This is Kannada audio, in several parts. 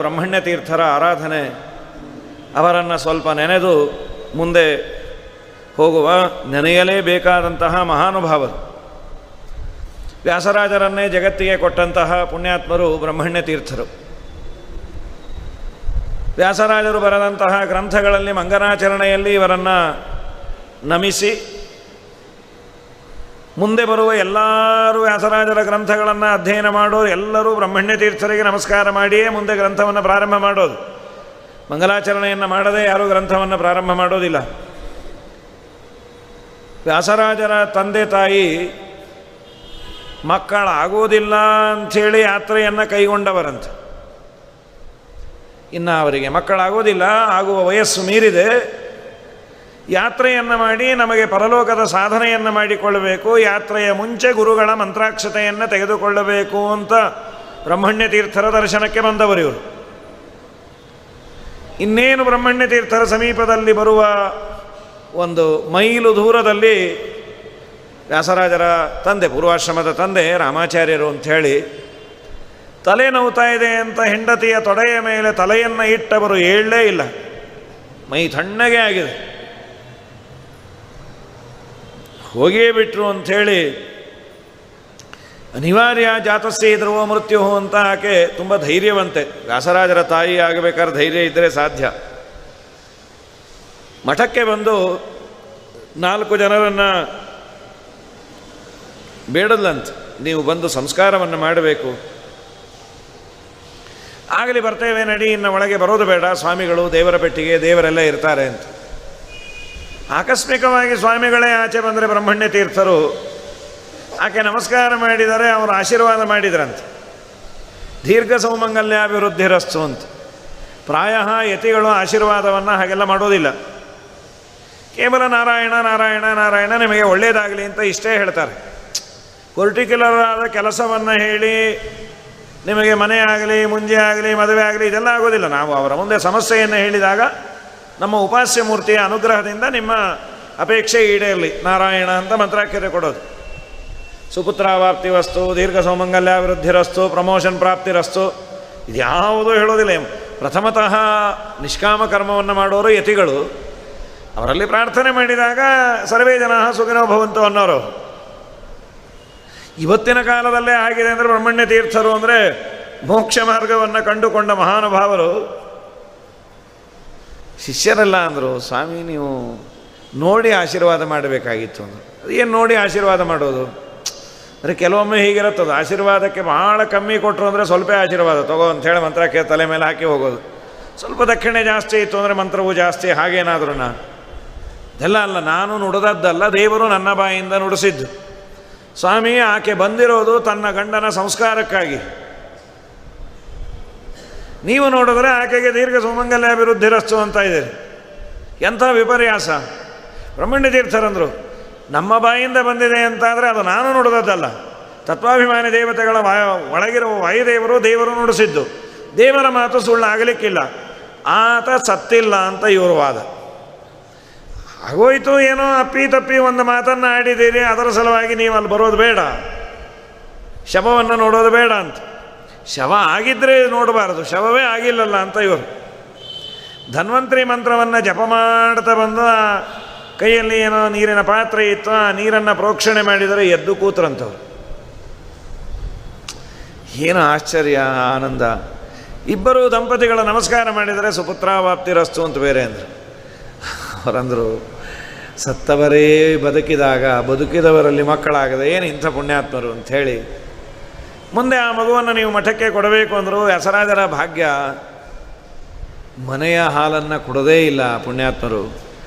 ಬ್ರಹ್ಮಣ್ಯ ತೀರ್ಥರ ಆರಾಧನೆ, ಅವರನ್ನು ಸ್ವಲ್ಪ ನೆನೆದು ಮುಂದೆ ಹೋಗುವ ನೆನೆಯಲೇಬೇಕಾದಂತಹ ಮಹಾನುಭಾವರು. ವ್ಯಾಸರಾಜರನ್ನೇ ಜಗತ್ತಿಗೆ ಕೊಟ್ಟಂತಹ ಪುಣ್ಯಾತ್ಮರು ಬ್ರಹ್ಮಣ್ಯ ತೀರ್ಥರು. ವ್ಯಾಸರಾಜರು ಬರೆದಂತಹ ಗ್ರಂಥಗಳಲ್ಲಿ ಮಂಗನಾಚರಣೆಯಲ್ಲಿ ಇವರನ್ನು ನಮಿಸಿ, ಮುಂದೆ ಬರುವ ಎಲ್ಲರೂ ವ್ಯಾಸರಾಜರ ಗ್ರಂಥಗಳನ್ನು ಅಧ್ಯಯನ ಮಾಡೋರು ಎಲ್ಲರೂ ಬ್ರಹ್ಮಣ್ಯ ತೀರ್ಥರಿಗೆ ನಮಸ್ಕಾರ ಮಾಡಿಯೇ ಮುಂದೆ ಗ್ರಂಥವನ್ನು ಪ್ರಾರಂಭ ಮಾಡೋದು. ಮಂಗಲಾಚರಣೆಯನ್ನು ಮಾಡದೆ ಯಾರೂ ಗ್ರಂಥವನ್ನು ಪ್ರಾರಂಭ ಮಾಡೋದಿಲ್ಲ. ವ್ಯಾಸರಾಜರ ತಂದೆ ತಾಯಿ ಮಕ್ಕಳಾಗೋದಿಲ್ಲ ಅಂಥೇಳಿ ಯಾತ್ರೆಯನ್ನು ಕೈಗೊಂಡವರಂತೆ. ಇನ್ನು ಅವರಿಗೆ ಮಕ್ಕಳಾಗೋದಿಲ್ಲ, ಆಗುವ ವಯಸ್ಸು ಮೀರಿದೆ, ಯಾತ್ರೆಯನ್ನು ಮಾಡಿ ನಮಗೆ ಪರಲೋಕದ ಸಾಧನೆಯನ್ನು ಮಾಡಿಕೊಳ್ಳಬೇಕು, ಯಾತ್ರೆಯ ಮುಂಚೆ ಗುರುಗಳ ಮಂತ್ರಾಕ್ಷತೆಯನ್ನು ತೆಗೆದುಕೊಳ್ಳಬೇಕು ಅಂತ ಬ್ರಹ್ಮಣ್ಯ ತೀರ್ಥರ ದರ್ಶನಕ್ಕೆ ಬಂದವರು ಇವರು. ಇನ್ನೇನು ಬ್ರಹ್ಮಣ್ಯ ತೀರ್ಥರ ಸಮೀಪದಲ್ಲಿ ಬರುವ ಒಂದು ಮೈಲು ದೂರದಲ್ಲಿ ವ್ಯಾಸರಾಜರ ತಂದೆ, ಪೂರ್ವಾಶ್ರಮದ ತಂದೆ ರಾಮಾಚಾರ್ಯರು ಅಂಥೇಳಿ, ತಲೆ ನೋವ್ತಾ ಇದೆ ಅಂತ ಹೆಂಡತಿಯ ತೊಡೆಯ ಮೇಲೆ ತಲೆಯನ್ನು ಇಟ್ಟವರು ಏಳಲೇ ಇಲ್ಲ. ಮೈ ತಣ್ಣಗೆ ಆಗಿದೆ, ಹೋಗೇ ಬಿಟ್ರು ಅಂಥೇಳಿ ಅನಿವಾರ್ಯ ಜಾತಸ್ಯ ಧ್ರುವ ಮೃತ್ಯು ಅಂತ ಆಕೆ ತುಂಬ ಧೈರ್ಯವಂತೆ. ವ್ಯಾಸರಾಜರ ತಾಯಿ ಆಗಬೇಕಾದ್ರೆ ಧೈರ್ಯ ಇದ್ದರೆ ಸಾಧ್ಯ. ಮಠಕ್ಕೆ ಬಂದು 4 ಜನರನ್ನು ಬೇಡಲ್ಲಂತೆ, ನೀವು ಬಂದು ಸಂಸ್ಕಾರವನ್ನು ಮಾಡಬೇಕು. ಆಗಲಿ ಬರ್ತೇವೆ ನಡಿ, ಇನ್ನು ಒಳಗೆ ಬರೋದು ಬೇಡ, ಸ್ವಾಮಿಗಳು ದೇವರ ಪೆಟ್ಟಿಗೆ ದೇವರೆಲ್ಲ ಇರ್ತಾರೆ ಅಂತ. ಆಕಸ್ಮಿಕವಾಗಿ ಸ್ವಾಮಿಗಳೇ ಆಚೆ ಬಂದರೆ ಬ್ರಹ್ಮಣ್ಯ ತೀರ್ಥರು ಆಕೆ ನಮಸ್ಕಾರ ಮಾಡಿದರೆ, ಅವರು ಆಶೀರ್ವಾದ ಮಾಡಿದ್ರಂತೆ. ದೀರ್ಘ ಸೌಮಂಗಲ್ಯಾಭಿವೃದ್ಧಿರಸ್ತು ಅಂತ. ಪ್ರಾಯ ಯತಿಗಳು ಆಶೀರ್ವಾದವನ್ನು ಹಾಗೆಲ್ಲ ಮಾಡೋದಿಲ್ಲ. ಕೇವಲ ನಾರಾಯಣ ನಾರಾಯಣ ನಾರಾಯಣ ನಿಮಗೆ ಒಳ್ಳೆಯದಾಗಲಿ ಅಂತ ಇಷ್ಟೇ ಹೇಳ್ತಾರೆ. ಪರ್ಟಿಕ್ಯುಲರ್ ಆದ ಕೆಲಸವನ್ನು ಹೇಳಿ ನಿಮಗೆ ಮನೆ ಆಗಲಿ, ಮುಂಜೆ ಆಗಲಿ, ಮದುವೆ ಆಗಲಿ ಇದೆಲ್ಲ ಆಗೋದಿಲ್ಲ. ನಾವು ಅವರ ಮುಂದೆ ಸಮಸ್ಯೆಯನ್ನು ಹೇಳಿದಾಗ ನಮ್ಮ ಉಪಾಸ್ಯ ಮೂರ್ತಿಯ ಅನುಗ್ರಹದಿಂದ ನಿಮ್ಮ ಅಪೇಕ್ಷೆ ಈಡೇರಲಿ ನಾರಾಯಣ ಅಂತ ಮಂತ್ರಾಕ್ಷತೆ ಕೊಡೋದು. ಸುಪುತ್ರಾವಾಪ್ತಿ ವಸ್ತು, ದೀರ್ಘ ಸೌಮಂಗಲ್ಯಾಭಿವೃದ್ಧಿರಸ್ತು, ಪ್ರಮೋಷನ್ ಪ್ರಾಪ್ತಿರಸ್ತು, ಇದ್ಯಾವುದೂ ಹೇಳೋದಿಲ್ಲ. ಪ್ರಥಮತಃ ನಿಷ್ಕಾಮ ಕರ್ಮವನ್ನು ಮಾಡೋರು ಯತಿಗಳು. ಅವರಲ್ಲಿ ಪ್ರಾರ್ಥನೆ ಮಾಡಿದಾಗ ಸರ್ವೇ ಜನ ಸುಖಿನೋ ಭವಂತು ಅನ್ನೋರು. ಇವತ್ತಿನ ಕಾಲದಲ್ಲೇ ಆಗಿದೆ ಅಂದರೆ ಬ್ರಹ್ಮಣ್ಯ ತೀರ್ಥರು ಅಂದರೆ ಮೋಕ್ಷ ಮಾರ್ಗವನ್ನು ಕಂಡುಕೊಂಡ ಮಹಾನುಭಾವರು. ಶಿಷ್ಯರೆಲ್ಲ ಅಂದರು, ಸ್ವಾಮಿ ನೀವು ನೋಡಿ ಆಶೀರ್ವಾದ ಮಾಡಬೇಕಾಗಿತ್ತು ಅಂದರು. ಏನು ನೋಡಿ ಆಶೀರ್ವಾದ ಮಾಡೋದು ಅಂದರೆ ಕೆಲವೊಮ್ಮೆ ಹೀಗಿರುತ್ತದೆ, ಆಶೀರ್ವಾದಕ್ಕೆ ಭಾಳ ಕಮ್ಮಿ ಕೊಟ್ಟರು ಅಂದರೆ ಸ್ವಲ್ಪ ಆಶೀರ್ವಾದ ತಗೋ ಅಂಥೇಳಿ ಮಂತ್ರಕ್ಕೆ ತಲೆ ಮೇಲೆ ಹಾಕಿ ಹೋಗೋದು. ಸ್ವಲ್ಪ ದಕ್ಷಿಣೆ ಜಾಸ್ತಿ ಇತ್ತು ಅಂದರೆ ಮಂತ್ರವೂ ಜಾಸ್ತಿ, ಹಾಗೇನಾದರೂ ಇದೆಲ್ಲ ಅಲ್ಲ. ನಾನು ನುಡಿದದ್ದಲ್ಲ, ದೇವರು ನನ್ನ ಬಾಯಿಂದ ನುಡಿಸಿದ್ದು. ಸ್ವಾಮಿ ಆಕೆ ಬಂದಿರೋದು ತನ್ನ ಗಂಡನ ಸಂಸ್ಕಾರಕ್ಕಾಗಿ. ನೀವು ನೋಡಿದ್ರೆ ಆಕೆಗೆ ದೀರ್ಘ ಸುಮಂಗಲ್ಯಾಭಿವೃದ್ಧಿರಸ್ತು ಅಂತ ಇದ್ದೀರಿ. ಎಂಥ ವಿಪರ್ಯಾಸ! ಬ್ರಹ್ಮಣ್ಯ ತೀರ್ಥರಂದರು, ನಮ್ಮ ಬಾಯಿಂದ ಬಂದಿದೆ ಅಂತಾದರೆ ಅದು ನಾನು ನುಡಿದದ್ದಲ್ಲ, ತತ್ವಾಭಿಮಾನಿ ದೇವತೆಗಳ ಒಳಗಿರುವ ವಾಯುದೇವರು ದೇವರು ನುಡಿಸಿದ್ದು. ದೇವರ ಮಾತು ಸುಳ್ಳಾಗಲಿಕ್ಕಿಲ್ಲ, ಆತ ಸತ್ತಿಲ್ಲ ಅಂತ ಇವರು ವಾದ. ಆಗೋಯ್ತು, ಏನೋ ಅಪ್ಪಿ ತಪ್ಪಿ ಒಂದು ಮಾತನ್ನು ಆಡಿದ್ದೀರಿ, ಅದರ ಸಲುವಾಗಿ ನೀವು ಅಲ್ಲಿ ಬರೋದು ಬೇಡ, ಶವವನ್ನು ನೋಡೋದು ಬೇಡ ಅಂತ. ಶವ ಆಗಿದ್ದರೆ ನೋಡಬಾರದು, ಶವವೇ ಆಗಿಲ್ಲಲ್ಲ ಅಂತ ಇವರು. ಧನ್ವಂತರಿ ಮಂತ್ರವನ್ನು ಜಪ ಮಾಡ್ತಾ ಬಂದು ಆ ಕೈಯಲ್ಲಿ ಏನೋ ನೀರಿನ ಪಾತ್ರೆ ಇತ್ತು, ಆ ನೀರನ್ನು ಪ್ರೋಕ್ಷಣೆ ಮಾಡಿದರೆ ಎದ್ದು ಕೂತ್ರಂಥವ್ರು. ಏನು ಆಶ್ಚರ್ಯ, ಆನಂದ! ಇಬ್ಬರು ದಂಪತಿಗಳ ನಮಸ್ಕಾರ ಮಾಡಿದರೆ ಸುಪುತ್ರಾವಾಪ್ತಿರಸ್ತು ಅಂತ ಬೇರೆ ಅಂದರು. ಅವರಂದರು, ಸತ್ತವರೇ ಬದುಕಿದಾಗ ಬದುಕಿದವರಲ್ಲಿ ಮಕ್ಕಳಾಗದೆ ಏನು ಇಂಥ ಪುಣ್ಯಾತ್ಮರು ಅಂಥೇಳಿ. ಮುಂದೆ ಆ ಮಗುವನ್ನು ನೀವು ಮಠಕ್ಕೆ ಕೊಡಬೇಕು ಅಂದರು. ವ್ಯಾಸರಾಜರ ಭಾಗ್ಯ, ಮನೆಯ ಹಾಲನ್ನು ಕೊಡೋದೇ ಇಲ್ಲ ಪುಣ್ಯಾತ್ಮರು.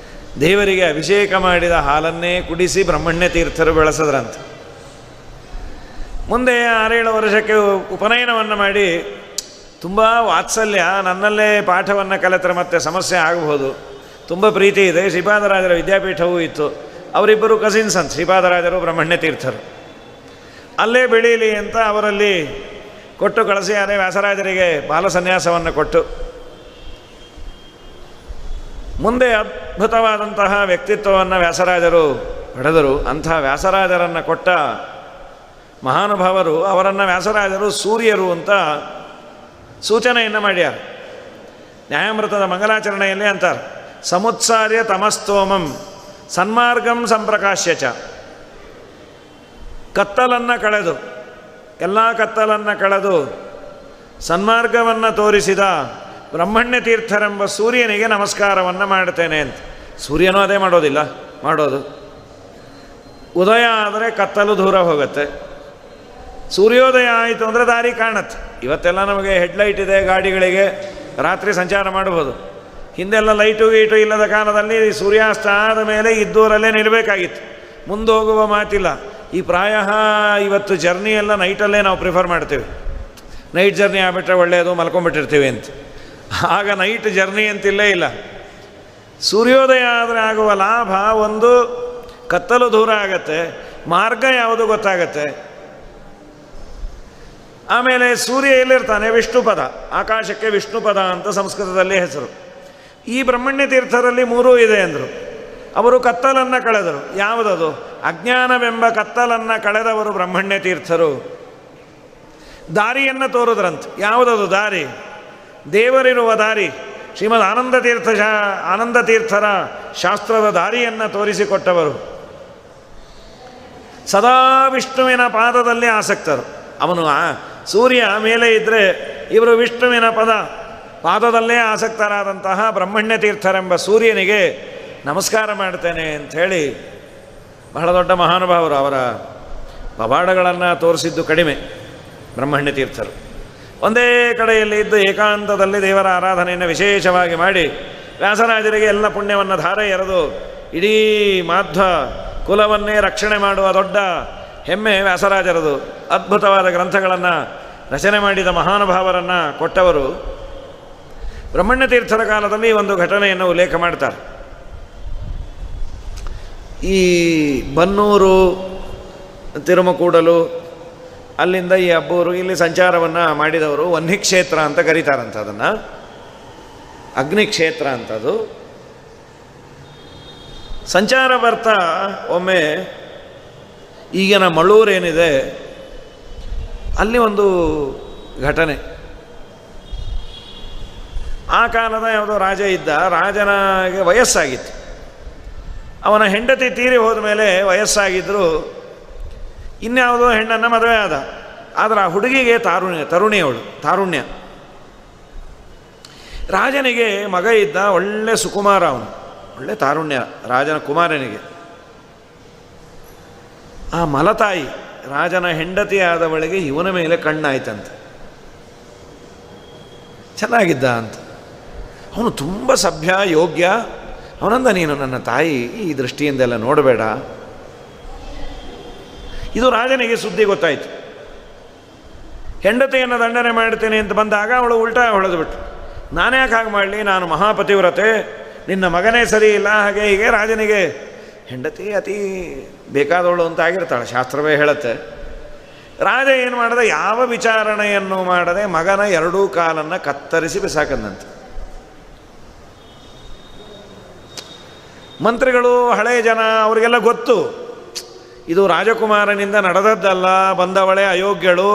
ದೇವರಿಗೆ ಅಭಿಷೇಕ ಮಾಡಿದ ಹಾಲನ್ನೇ ಕುಡಿಸಿ ಬ್ರಹ್ಮಣ್ಯ ತೀರ್ಥರು ಬೆಳೆಸದ್ರಂತೆ. ಮುಂದೆ 6-7 ವರ್ಷಕ್ಕೆ ಉಪನಯನವನ್ನು ಮಾಡಿ, ತುಂಬ ವಾತ್ಸಲ್ಯ, ನನ್ನಲ್ಲೇ ಪಾಠವನ್ನು ಕಲಿತರೆ ಮತ್ತೆ ಸಮಸ್ಯೆ ಆಗಬಹುದು, ತುಂಬ ಪ್ರೀತಿ ಇದೆ. ಶ್ರೀಪಾದರಾಜರ ವಿದ್ಯಾಪೀಠವೂ ಇತ್ತು. ಅವರಿಬ್ಬರು ಕಸಿನ್ಸ್ ಅಂತ, ಶ್ರೀಪಾದರಾಜರು ಬ್ರಹ್ಮಣ್ಯ ತೀರ್ಥರು. ಅಲ್ಲೇ ಬೆಳೀಲಿ ಅಂತ ಅವರಲ್ಲಿ ಕೊಟ್ಟು ಕಳಿಸಿಯಾರೆ. ವ್ಯಾಸರಾಜರಿಗೆ ಬಾಲ ಸನ್ಯಾಸವನ್ನು ಕೊಟ್ಟು ಮುಂದೆ ಅದ್ಭುತವಾದಂತಹ ವ್ಯಕ್ತಿತ್ವವನ್ನು ವ್ಯಾಸರಾಜರು ಪಡೆದರು. ಅಂಥ ವ್ಯಾಸರಾಜರನ್ನು ಕೊಟ್ಟ ಮಹಾನುಭಾವರು, ಅವರನ್ನು ವ್ಯಾಸರಾಜರು ಸೂರ್ಯರು ಅಂತ ಸೂಚನೆಯನ್ನು ಮಾಡ್ಯಾರ. ನ್ಯಾಯಾಮೃತದ ಮಂಗಲಾಚರಣೆಯಲ್ಲಿ ಅಂತಾರೆ, ಸಮುತ್ಸಾರ್ಯ ತಮಸ್ತೋಮಂ ಸನ್ಮಾರ್ಗಂ ಸಂಪ್ರಕಾಶ್ಯ ಚ. ಕತ್ತಲನ್ನು ಕಳೆದು, ಎಲ್ಲ ಕತ್ತಲನ್ನು ಕಳೆದು ಸನ್ಮಾರ್ಗವನ್ನು ತೋರಿಸಿದ ಬ್ರಹ್ಮಣ್ಯ ತೀರ್ಥರೆಂಬ ಸೂರ್ಯನಿಗೆ ನಮಸ್ಕಾರವನ್ನು ಮಾಡ್ತೇನೆ ಅಂತ. ಸೂರ್ಯನೂ ಅದೇ ಮಾಡೋದು. ಉದಯ ಆದರೆ ಕತ್ತಲು ದೂರ ಹೋಗುತ್ತೆ, ಸೂರ್ಯೋದಯ ಆಯಿತು ಅಂದರೆ ದಾರಿ ಕಾಣುತ್ತೆ. ಇವತ್ತೆಲ್ಲ ನಮಗೆ ಹೆಡ್ಲೈಟ್ ಇದೆ ಗಾಡಿಗಳಿಗೆ, ರಾತ್ರಿ ಸಂಚಾರ ಮಾಡ್ಬೋದು. ಹಿಂದೆಲ್ಲ ಲೈಟು ಗೀಟು ಇಲ್ಲದ ಕಾಲದಲ್ಲಿ ಸೂರ್ಯಾಸ್ತ ಆದ ಮೇಲೆ ಇದ್ದೂರಲ್ಲೇ ನಿಲ್ಲಬೇಕಾಗಿತ್ತು, ಮುಂದೆ ಹೋಗುವ ಮಾತಿಲ್ಲ. ಈ ಪ್ರಾಯ ಇವತ್ತು ಜರ್ನಿ ಎಲ್ಲ ನೈಟಲ್ಲೇ ನಾವು ಪ್ರಿಫರ್ ಮಾಡ್ತೀವಿ. ನೈಟ್ ಜರ್ನಿ ಆಗ್ಬಿಟ್ರೆ ಒಳ್ಳೆಯದು, ಮಲ್ಕೊಂಡ್ಬಿಟ್ಟಿರ್ತೀವಿ ಅಂತ. ಆಗ ನೈಟ್ ಜರ್ನಿ ಅಂತಿಲ್ಲೇ ಇಲ್ಲ. ಸೂರ್ಯೋದಯ ಆದರೆ ಆಗುವ ಲಾಭ ಒಂದು, ಕತ್ತಲು ದೂರ ಆಗತ್ತೆ, ಮಾರ್ಗ ಯಾವುದು ಗೊತ್ತಾಗತ್ತೆ. ಆಮೇಲೆ ಸೂರ್ಯ ಎಲ್ಲಿರ್ತಾನೆ? ವಿಷ್ಣುಪದ, ಆಕಾಶಕ್ಕೆ ವಿಷ್ಣುಪದ ಅಂತ ಸಂಸ್ಕೃತದಲ್ಲಿ ಹೆಸರು. ಈ ಬ್ರಹ್ಮಣ್ಯ ತೀರ್ಥರಲ್ಲಿ ಮೂರೂ ಇದೆ ಅಂದರು. ಅವರು ಕತ್ತಲನ್ನು ಕಳೆದರು. ಯಾವುದದು? ಅಜ್ಞಾನವೆಂಬ ಕತ್ತಲನ್ನು ಕಳೆದವರು ಬ್ರಹ್ಮಣ್ಯ ತೀರ್ಥರು. ದಾರಿಯನ್ನು ತೋರಿದ್ರಂತೆ. ಯಾವುದದು ದಾರಿ? ದೇವರಿರುವ ದಾರಿ. ಶ್ರೀಮದ್ ಆನಂದ ತೀರ್ಥರ ಶಾಸ್ತ್ರದ ದಾರಿಯನ್ನು ತೋರಿಸಿಕೊಟ್ಟವರು. ಸದಾ ವಿಷ್ಣುವಿನ ಪಾದದಲ್ಲಿ ಆಸಕ್ತರು. ಅವನು ಸೂರ್ಯ ಮೇಲೆ ಇದ್ದರೆ ಇವರು ವಿಷ್ಣುವಿನ ಪಾದದಲ್ಲೇ ಆಸಕ್ತರಾದಂತಹ ಬ್ರಹ್ಮಣ್ಯ ತೀರ್ಥರೆಂಬ ಸೂರ್ಯನಿಗೆ ನಮಸ್ಕಾರ ಮಾಡ್ತೇನೆ ಅಂಥೇಳಿ ಬಹಳ ದೊಡ್ಡ ಮಹಾನುಭಾವರು. ಅವರ ಪವಾಡಗಳನ್ನು ತೋರಿಸಿದ್ದು ಕಡಿಮೆ ಬ್ರಹ್ಮಣ್ಯ ತೀರ್ಥರು. ಒಂದೇ ಕಡೆಯಲ್ಲಿ ಇದ್ದು ಏಕಾಂತದಲ್ಲಿ ದೇವರ ಆರಾಧನೆಯನ್ನು ವಿಶೇಷವಾಗಿ ಮಾಡಿ ವ್ಯಾಸರಾಜರಿಗೆ ಎಲ್ಲ ಪುಣ್ಯವನ್ನು ಧಾರೆ ಎರೆದು ಇಡೀ ಮಾಧ್ವ ಕುಲವನ್ನೇ ರಕ್ಷಣೆ ಮಾಡುವ ದೊಡ್ಡ ಹೆಮ್ಮೆ ವ್ಯಾಸರಾಜರದು. ಅದ್ಭುತವಾದ ಗ್ರಂಥಗಳನ್ನು ರಚನೆ ಮಾಡಿದ ಮಹಾನುಭಾವರನ್ನು ಕೊಟ್ಟವರು. ಬ್ರಹ್ಮಣ್ಯ ತೀರ್ಥರ ಕಾಲದಲ್ಲಿ ಒಂದು ಘಟನೆಯನ್ನು ಉಲ್ಲೇಖ ಮಾಡ್ತಾರೆ. ಈ ಬನ್ನೂರು, ತಿರುಮಕೂಡಲು, ಅಲ್ಲಿಂದ ಈ ಅಬ್ಬೂರು ಇಲ್ಲಿ ಸಂಚಾರವನ್ನು ಮಾಡಿದವರು ವನ್ನಿಕ್ಷೇತ್ರ ಅಂತ ಕರೀತಾರಂತ. ಅದನ್ನು ಅಗ್ನಿಕ್ಷೇತ್ರ ಅಂತದು. ಸಂಚಾರ ಬರ್ತಾ ಒಮ್ಮೆ ಈಗಿನ ಮಳೂರೇನಿದೆ ಅಲ್ಲಿ ಒಂದು ಘಟನೆ. ಆ ಕಾಲದ ಯಾವುದೋ ರಾಜ ಇದ್ದ. ರಾಜನಿಗೆ ವಯಸ್ಸಾಗಿತ್ತು. ಅವನ ಹೆಂಡತಿ ತೀರಿ ಹೋದ ಮೇಲೆ ವಯಸ್ಸಾಗಿದ್ದರೂ ಇನ್ಯಾವುದೋ ಹೆಣ್ಣನ್ನು ಮದುವೆ ಆದ. ಆದರೆ ಆ ಹುಡುಗಿಗೆ ತಾರುಣ್ಯ. ರಾಜನಿಗೆ ಮಗ ಇದ್ದ, ಒಳ್ಳೆ ಸುಕುಮಾರ, ಅವನು ಒಳ್ಳೆ ತಾರುಣ್ಯ ರಾಜನ ಕುಮಾರನಿಗೆ. ಆ ಮಲತಾಯಿ ರಾಜನ ಹೆಂಡತಿ ಆದವಳಿಗೆ ಇವನ ಮೇಲೆ ಕಣ್ಣಾಯ್ತಂತೆ. ಚೆನ್ನಾಗಿದ್ದ ಅಂತ. ಅವನು ತುಂಬ ಸಭ್ಯ, ಯೋಗ್ಯ. ಅವನಂದ, ನೀನು ನನ್ನ ತಾಯಿ ಈ ದೃಷ್ಟಿಯಿಂದೆಲ್ಲ ನೋಡಬೇಡ. ಇದು ರಾಜನಿಗೆ ಸುದ್ದಿ ಗೊತ್ತಾಯಿತು. ಹೆಂಡತಿಯನ್ನು ದಂಡನೆ ಮಾಡ್ತೇನೆ ಅಂತ ಬಂದಾಗ ಅವಳು ಉಲ್ಟಾ ಹೊಳೆದುಬಿಟ್ಟು, ನಾನ್ಯಾಕೆ ಹಾಗೆ ಮಾಡಲಿ, ನಾನು ಮಹಾಪತಿವ್ರತೆ, ನಿನ್ನ ಮಗನೇ ಸರಿ ಇಲ್ಲ, ಹಾಗೆ ಹೀಗೆ. ರಾಜನಿಗೆ ಹೆಂಡತಿ ಅತಿ ಬೇಕಾದವಳು ಅಂತ ಆಗಿರ್ತಾಳೆ, ಶಾಸ್ತ್ರವೇ ಹೇಳುತ್ತೆ. ರಾಜ ಏನು ಮಾಡಿದ? ಯಾವ ವಿಚಾರಣೆಯನ್ನು ಮಾಡದೆ ಮಗನ ಎರಡೂ ಕಾಲನ್ನು ಕತ್ತರಿಸಿ ಬಿಸಾಕಂದಂತೆ. ಮಂತ್ರಿಗಳು, ಹಳೆಯ ಜನ, ಅವರಿಗೆಲ್ಲ ಗೊತ್ತು ಇದು ರಾಜಕುಮಾರನಿಂದ ನಡೆದದ್ದಲ್ಲ, ಬಂದವಳೆ ಅಯೋಗ್ಯಳು.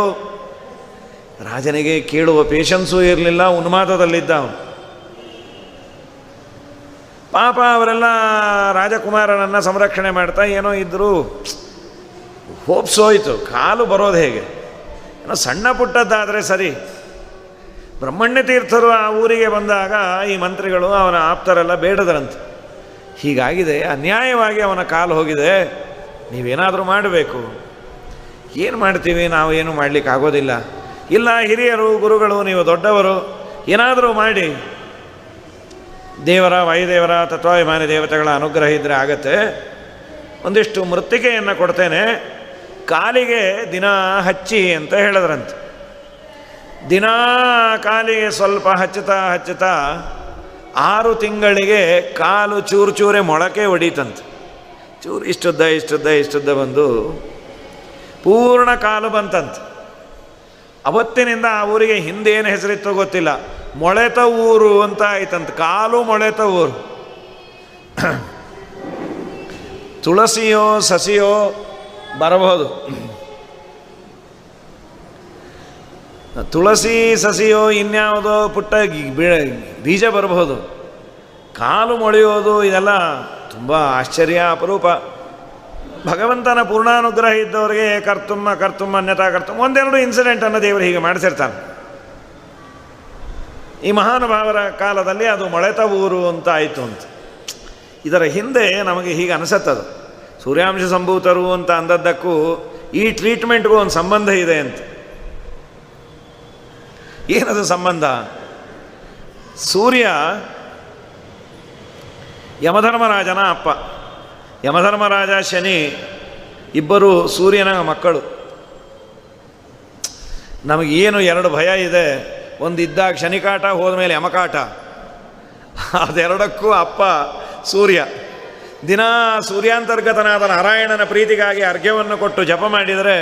ರಾಜನಿಗೆ ಕೇಳುವ ಪೇಷನ್ಸೂ ಇರಲಿಲ್ಲ, ಉನ್ಮಾದದಲ್ಲಿದ್ದ ಅವನು. ಪಾಪ ಅವರೆಲ್ಲ ರಾಜಕುಮಾರನನ್ನು ಸಂರಕ್ಷಣೆ ಮಾಡ್ತಾ ಏನೋ ಇದ್ದರು. ಹೋಪ್ಸೋಯ್ತು, ಕಾಲು ಬರೋದು ಹೇಗೆ, ಏನೋ ಸಣ್ಣ ಪುಟ್ಟದ್ದಾದರೆ ಸರಿ. ಬ್ರಹ್ಮಣ್ಯ ತೀರ್ಥರು ಆ ಊರಿಗೆ ಬಂದಾಗ ಈ ಮಂತ್ರಿಗಳು, ಅವನ ಆಪ್ತರೆಲ್ಲ ಬೇಡದ್ರಂತೆ. ಹೀಗಾಗಿದೆ, ಅನ್ಯಾಯವಾಗಿ ಅವನ ಕಾಲು ಹೋಗಿದೆ, ನೀವೇನಾದರೂ ಮಾಡಬೇಕು. ಏನು ಮಾಡ್ತೀವಿ ನಾವು? ಏನು ಮಾಡಲಿಕ್ಕೆ ಆಗೋದಿಲ್ಲ. ಇಲ್ಲ, ಹಿರಿಯರು, ಗುರುಗಳು, ನೀವು ದೊಡ್ಡವರು, ಏನಾದರೂ ಮಾಡಿ. ದೇವರ, ವಾಯುದೇವರ, ತತ್ವಾಭಿಮಾನಿ ದೇವತೆಗಳ ಅನುಗ್ರಹ ಇದ್ದರೆ ಆಗತ್ತೆ. ಒಂದಿಷ್ಟು ಮೃತ್ತಿಕೆಯನ್ನು ಕೊಡ್ತೇನೆ, ಕಾಲಿಗೆ ದಿನ ಹಚ್ಚಿ ಅಂತ ಹೇಳಿದ್ರಂತೆ. ದಿನ ಕಾಲಿಗೆ ಸ್ವಲ್ಪ ಹಚ್ಚುತ್ತಾ 6 ತಿಂಗಳಿಗೆ ಕಾಲು ಚೂರೇ ಮೊಳಕೆ ಹೊಡೀತಂತೆ. ಇಷ್ಟುದ್ದ ಬಂದು ಪೂರ್ಣ ಕಾಲು ಬಂತಂತೆ. ಅವತ್ತಿನಿಂದ ಆ ಊರಿಗೆ ಹಿಂದೇನು ಹೆಸರಿತ್ತೋ ಗೊತ್ತಿಲ್ಲ, ಮೊಳೆತ ಊರು ಅಂತ ಆಯ್ತಂತೆ. ಕಾಲು ಮೊಳೆತ ಊರು. ತುಳಸಿಯೋ ಸಸಿಯೋ ಬರಬಹುದು. ತುಳಸಿ ಸಸಿಯೋ ಇನ್ಯಾವುದೋ ಪುಟ್ಟ ಬೀಜ ಬರಬಹುದು, ಕಾಲು ಮೊಳೆಯೋದು ಇದೆಲ್ಲ ತುಂಬ ಆಶ್ಚರ್ಯ, ಅಪರೂಪ. ಭಗವಂತನ ಪೂರ್ಣಾನುಗ್ರಹ ಇದ್ದವರಿಗೆ ಕರ್ತುಮ್ಮ ಅನ್ಯತಾ ಕರ್ತುಮ್ಮ ಒಂದೆರಡು ಇನ್ಸಿಡೆಂಟನ್ನು ದೇವರು ಹೀಗೆ ಮಾಡಿಸಿರ್ತಾನೆ. ಈ ಮಹಾನುಭಾವರ ಕಾಲದಲ್ಲಿ ಅದು ಮೊಳೆತ ಊರು ಅಂತ ಆಯಿತು ಅಂತ. ಇದರ ಹಿಂದೆ ನಮಗೆ ಹೀಗೆ ಅನಿಸುತ್ತದು, ಸೂರ್ಯಾಂಶ ಸಂಭೂತರು ಅಂತ ಅಂದದ್ದಕ್ಕೂ ಈ ಟ್ರೀಟ್ಮೆಂಟ್ಗೂ ಒಂದು ಸಂಬಂಧ ಇದೆ ಅಂತ. ಏನದು ಸಂಬಂಧ? ಸೂರ್ಯ ಯಮಧರ್ಮರಾಜನ ಅಪ್ಪ, ಯಮಧರ್ಮರಾಜ ಶನಿ ಇಬ್ಬರು ಸೂರ್ಯನ ಮಕ್ಕಳು. ನಮಗೇನು ಎರಡು ಭಯ ಇದೆ, ಒಂದು ಇದ್ದಾಗ ಶನಿಕಾಟ, ಹೋದ್ಮೇಲೆ ಯಮಕಾಟ. ಅದೆರಡಕ್ಕೂ ಅಪ್ಪ ಸೂರ್ಯ. ದಿನ ಸೂರ್ಯಾಂತರ್ಗತನಾದ ನಾರಾಯಣನ ಪ್ರೀತಿಗಾಗಿ ಅರ್ಘ್ಯವನ್ನು ಕೊಟ್ಟು ಜಪ ಮಾಡಿದರೆ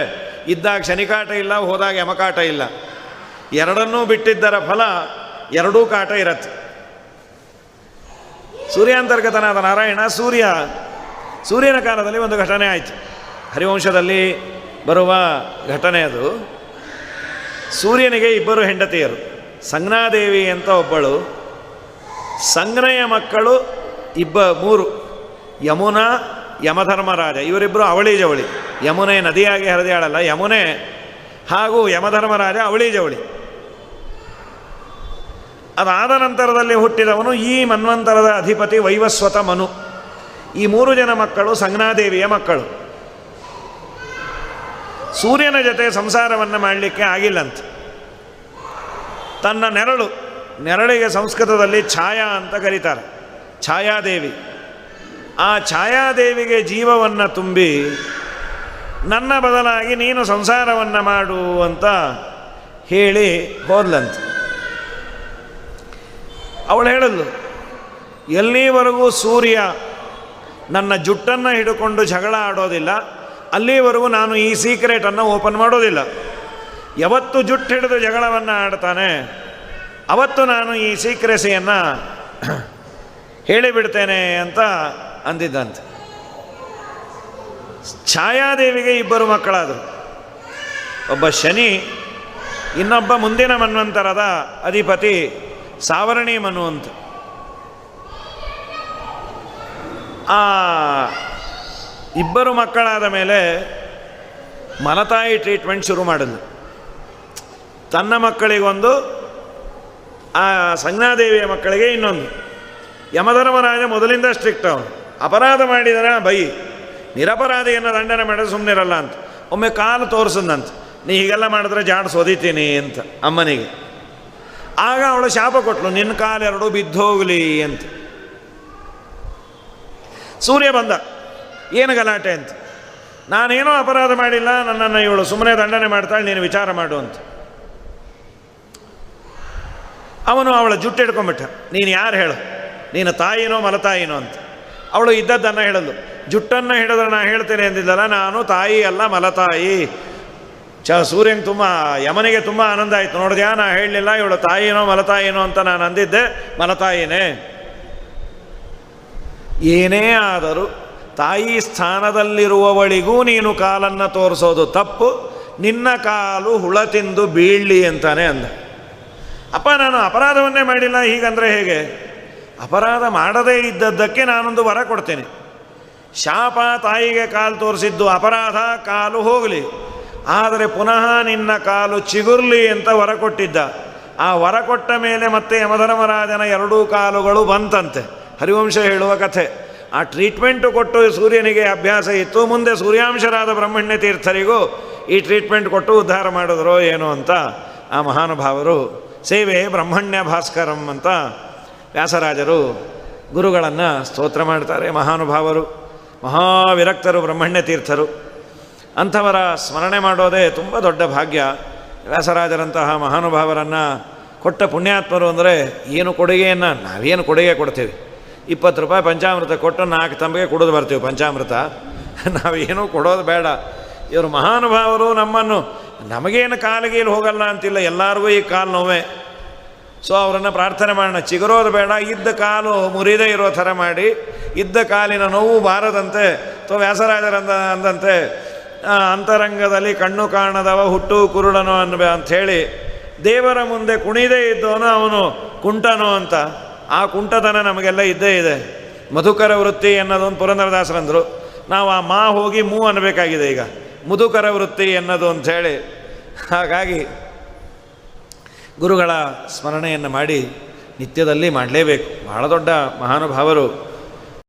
ಇದ್ದಾಗ ಶನಿಕಾಟ ಇಲ್ಲ, ಹೋದಾಗ ಯಮಕಾಟ ಇಲ್ಲ. ಎರಡನ್ನೂ ಬಿಟ್ಟಿದ್ದರ ಫಲ ಎರಡೂ ಕಾಟ ಇರತ್ತೆ. ಸೂರ್ಯಾಂತರ್ಗತನಾದ ನಾರಾಯಣ ಸೂರ್ಯನ ಕಾಲದಲ್ಲಿ ಒಂದು ಘಟನೆ ಆಯಿತು, ಹರಿವಂಶದಲ್ಲಿ ಬರುವ ಘಟನೆ ಅದು. ಸೂರ್ಯನಿಗೆ ಇಬ್ಬರು ಹೆಂಡತಿಯರು, ಸಂಜ್ಞಾದೇವಿ ಅಂತ ಒಬ್ಬಳು, ಸಂಜ್ಞೆಯ ಮಕ್ಕಳು ಮೂರು, ಯಮುನಾ, ಯಮಧರ್ಮರಾಜ. ಇವರಿಬ್ಬರು ಅವಳಿ ಜವಳಿ. ಯಮುನೆ ನದಿಯಾಗಿ ಹರಿದಾಳಲ್ಲ, ಯಮುನೆ ಹಾಗೂ ಯಮಧರ್ಮರಾಜ ಅವಳಿ ಜವಳಿ. ಅದಾದ ನಂತರದಲ್ಲಿ ಹುಟ್ಟಿದವನು ಈ ಮನ್ವಂತರದ ಅಧಿಪತಿ ವೈವಸ್ವತ ಮನು. ಈ ಮೂರು ಜನ ಮಕ್ಕಳು ಸಂಜ್ಞಾದೇವಿಯ ಮಕ್ಕಳು. ಸೂರ್ಯನ ಜೊತೆ ಸಂಸಾರವನ್ನು ಮಾಡಲಿಕ್ಕೆ ಆಗಿಲ್ಲಂತೆ. ತನ್ನ ನೆರಳಿಗೆ ಸಂಸ್ಕೃತದಲ್ಲಿ ಛಾಯಾ ಅಂತ ಕರೀತಾರೆ, ಛಾಯಾದೇವಿ. ಆ ಛಾಯಾದೇವಿಗೆ ಜೀವವನ್ನು ತುಂಬಿ ನನ್ನ ಬದಲಾಗಿ ನೀನು ಸಂಸಾರವನ್ನು ಮಾಡು ಅಂತ ಹೇಳಿ ಹೋದ್ಲಂತೆ. ಅವಳು ಹೇಳಲು, ಎಲ್ಲಿವರೆಗೂ ಸೂರ್ಯ ನನ್ನ ಜುಟ್ಟನ್ನು ಹಿಡ್ಕೊಂಡು ಜಗಳ ಆಡೋದಿಲ್ಲ ಅಲ್ಲಿವರೆಗೂ ನಾನು ಈ ಸೀಕ್ರೆಟನ್ನು ಓಪನ್ ಮಾಡೋದಿಲ್ಲ. ಯಾವತ್ತು ಜುಟ್ಟು ಹಿಡಿದು ಜಗಳವನ್ನು ಆಡ್ತಾನೆ ಅವತ್ತು ನಾನು ಈ ಸೀಕ್ರೆಸಿಯನ್ನು ಹೇಳಿಬಿಡ್ತೇನೆ ಅಂತ ಅಂದಿದ್ದಂತೆ. ಛಾಯಾದೇವಿಗೆ ಇಬ್ಬರು ಮಕ್ಕಳಾದರು, ಒಬ್ಬ ಶನಿ, ಇನ್ನೊಬ್ಬ ಮುಂದಿನ ಮನ್ವಂತರದ ಅಧಿಪತಿ ಸಾವರ್ಣಿ ಮನು ಅಂತ. ಆ ಇಬ್ಬರು ಮಕ್ಕಳಾದ ಮೇಲೆ ಮಲತಾಯಿ ಟ್ರೀಟ್ಮೆಂಟ್ ಶುರು ಮಾಡಿದ್ಲು. ತನ್ನ ಮಕ್ಕಳಿಗೊಂದು, ಆ ಸಂಜ್ಞಾದೇವಿಯ ಮಕ್ಕಳಿಗೆ ಇನ್ನೊಂದು. ಯಮಧರ್ಮರಾಜ ಮೊದಲಿಂದ ಸ್ಟ್ರಿಕ್ಟ್, ಅವನು ಅಪರಾಧ ಮಾಡಿದರೆ ಬೈ, ನಿರಪರಾಧಿಯನ್ನು ದಂಡನೆ ಮಾಡಿದ್ರೆ ಸುಮ್ಮನಿರಲ್ಲ ಅಂತ. ಒಮ್ಮೆ ಕಾಲು ತೋರಿಸಿದಂತೆ, ನೀ ಹೀಗೆಲ್ಲ ಮಾಡಿದ್ರೆ ಜಾಡ್ ಸೋದಿತೀನಿ ಅಂತ ಅಮ್ಮನಿಗೆ. ಆಗ ಅವಳು ಶಾಪ ಕೊಟ್ಲು, ನಿನ್ನ ಕಾಲೆರಡು ಬಿದ್ದೋಗಲಿ ಅಂತ. ಸೂರ್ಯ ಬಂದ, ಏನು ಗಲಾಟೆ ಅಂತ. ನಾನೇನೋ ಅಪರಾಧ ಮಾಡಿಲ್ಲ, ನನ್ನನ್ನು ಇವಳು ಸುಮ್ಮನೆ ದಂಡನೆ ಮಾಡ್ತಾಳೆ, ನೀನು ವಿಚಾರ ಮಾಡು ಅಂತ. ಅವನು ಅವಳ ಜುಟ್ಟು ಹಿಡ್ಕೊಂಬಿಟ್ಟ, ನೀನು ಯಾರು ಹೇಳು, ನೀನು ತಾಯಿನೋ ಮಲತಾಯಿನೋ ಅಂತ. ಅವಳು ಇದ್ದದ್ದನ್ನು ಹೇಳಲು, ಜುಟ್ಟನ್ನು ಹಿಡಿದ್ರೆ ನಾ ಹೇಳ್ತೇನೆ ಅಂದಿದ್ದಲ್ಲ, ನಾನು ತಾಯಿ ಅಲ್ಲ ಮಲತಾಯಿ. ಸೂರ್ಯಂಗೆ ಯಮನಿಗೆ ತುಂಬ ಆನಂದ ಆಯಿತು, ನೋಡಿದ್ಯಾ ನಾ ಹೇಳಲಿಲ್ಲ ಇವಳು ತಾಯಿನೋ ಮಲತಾಯಿನೋ ಅಂತ ನಾನು ಅಂದಿದ್ದೆ, ಮಲತಾಯಿನೇ. ಏನೇ ಆದರೂ ತಾಯಿ ಸ್ಥಾನದಲ್ಲಿರುವವಳಿಗೂ ನೀನು ಕಾಲನ್ನು ತೋರಿಸೋದು ತಪ್ಪು, ನಿನ್ನ ಕಾಲು ಹುಳ ತಿಂದು ಬೀಳಲಿ ಅಂತಾನೆ ಅಂದ. ಅಪ್ಪ ನಾನು ಅಪರಾಧವನ್ನೇ ಮಾಡಿಲ್ಲ, ಹೀಗಂದರೆ ಹೇಗೆ? ಅಪರಾಧ ಮಾಡದೇ ಇದ್ದದ್ದಕ್ಕೆ ನಾನೊಂದು ವರ ಕೊಡ್ತೇನೆ. ಶಾಪ ತಾಯಿಗೆ ಕಾಲು ತೋರಿಸಿದ್ದು ಅಪರಾಧ, ಕಾಲು ಹೋಗಲಿ, ಆದರೆ ಪುನಃ ನಿನ್ನ ಕಾಲು ಚಿಗುರ್ಲಿ ಅಂತ ವರ ಕೊಟ್ಟಿದ್ದ. ಆ ವರ ಕೊಟ್ಟ ಮೇಲೆ ಮತ್ತೆ ಯಮಧರ್ಮರಾಜನ ಎರಡೂ ಕಾಲುಗಳು ಬಂತಂತೆ. ಹರಿವಂಶ ಹೇಳುವ ಕಥೆ. ಆ ಟ್ರೀಟ್ಮೆಂಟು ಕೊಟ್ಟು ಸೂರ್ಯನಿಗೆ ಅಭ್ಯಾಸ ಇತ್ತು. ಮುಂದೆ ಸೂರ್ಯಾಂಶರಾದ ಬ್ರಹ್ಮಣ್ಯ ತೀರ್ಥರಿಗೂ ಈ ಟ್ರೀಟ್ಮೆಂಟ್ ಕೊಟ್ಟು ಉದ್ಧಾರ ಮಾಡಿದ್ರೋ ಏನೋ ಅಂತ ಆ ಮಹಾನುಭಾವರು ಸೇವೆ ಬ್ರಹ್ಮಣ್ಯ ಭಾಸ್ಕರಂ ಅಂತ ವ್ಯಾಸರಾಜರು ಗುರುಗಳನ್ನು ಸ್ತೋತ್ರ ಮಾಡ್ತಾರೆ. ಮಹಾನುಭಾವರು, ಮಹಾವಿರಕ್ತರು, ಬ್ರಹ್ಮಣ್ಯ ತೀರ್ಥರು. ಅಂಥವರ ಸ್ಮರಣೆ ಮಾಡೋದೇ ತುಂಬ ದೊಡ್ಡ ಭಾಗ್ಯ. ವ್ಯಾಸರಾಜರಂತಹ ಮಹಾನುಭಾವರನ್ನು ಕೊಟ್ಟ ಪುಣ್ಯಾತ್ಮರು ಅಂದರೆ ಏನು ಕೊಡುಗೆಯನ್ನು, ನಾವೇನು ಕೊಡುಗೆ ಕೊಡ್ತೀವಿ? 20 ರೂಪಾಯಿ ಪಂಚಾಮೃತ ಕೊಟ್ಟು 4 ತಂಬಿಗೆ ಕುಡಿದು ಬರ್ತೀವಿ ಪಂಚಾಮೃತ. ನಾವೇನೂ ಕೊಡೋದು ಬೇಡ. ಇವರು ಮಹಾನುಭಾವರು ನಮ್ಮನ್ನು, ನಮಗೇನು ಕಾಲಿಗೀಲು ಹೋಗಲ್ಲ ಅಂತಿಲ್ಲ, ಎಲ್ಲರಿಗೂ ಈ ಕಾಲು ನೋವೇ. ಸೊ ಅವರನ್ನು ಪ್ರಾರ್ಥನೆ ಮಾಡೋಣ, ಚಿಗುರೋದು ಬೇಡ, ಇದ್ದ ಕಾಲು ಮುರಿದೇ ಇರೋ ಥರ ಮಾಡಿ, ಇದ್ದ ಕಾಲಿನ ನೋವು ಬಾರದಂತೆ. ಅಂದಂತೆ ಅಂತರಂಗದಲ್ಲಿ ಕಣ್ಣು ಕಾಣದವ ಹುಟ್ಟು ಕುರುಡನು ಅಂಥೇಳಿ ದೇವರ ಮುಂದೆ ಕುಣಿದೇ ಇದ್ದವನು ಅವನು ಕುಂಟನೋ ಅಂತ. ಆ ಕುಂಟತನ ನಮಗೆಲ್ಲ ಇದ್ದೇ ಇದೆ. ಮಧುಕರ ವೃತ್ತಿ ಅನ್ನೋದೊಂದು ಪುರಂದರದಾಸರಂದರು. ನಾವು ಆ ಮಾ ಹೋಗಿ ಮೂ ಅನ್ನಬೇಕಾಗಿದೆ ಈಗ, ಮಧುಕರ ವೃತ್ತಿ ಅನ್ನೋದು ಅಂಥೇಳಿ. ಹಾಗಾಗಿ ಗುರುಗಳ ಸ್ಮರಣೆಯನ್ನು ಮಾಡಿ ನಿತ್ಯದಲ್ಲಿ ಮಾಡಲೇಬೇಕು. ಬಹಳ ದೊಡ್ಡ ಮಹಾನುಭಾವರು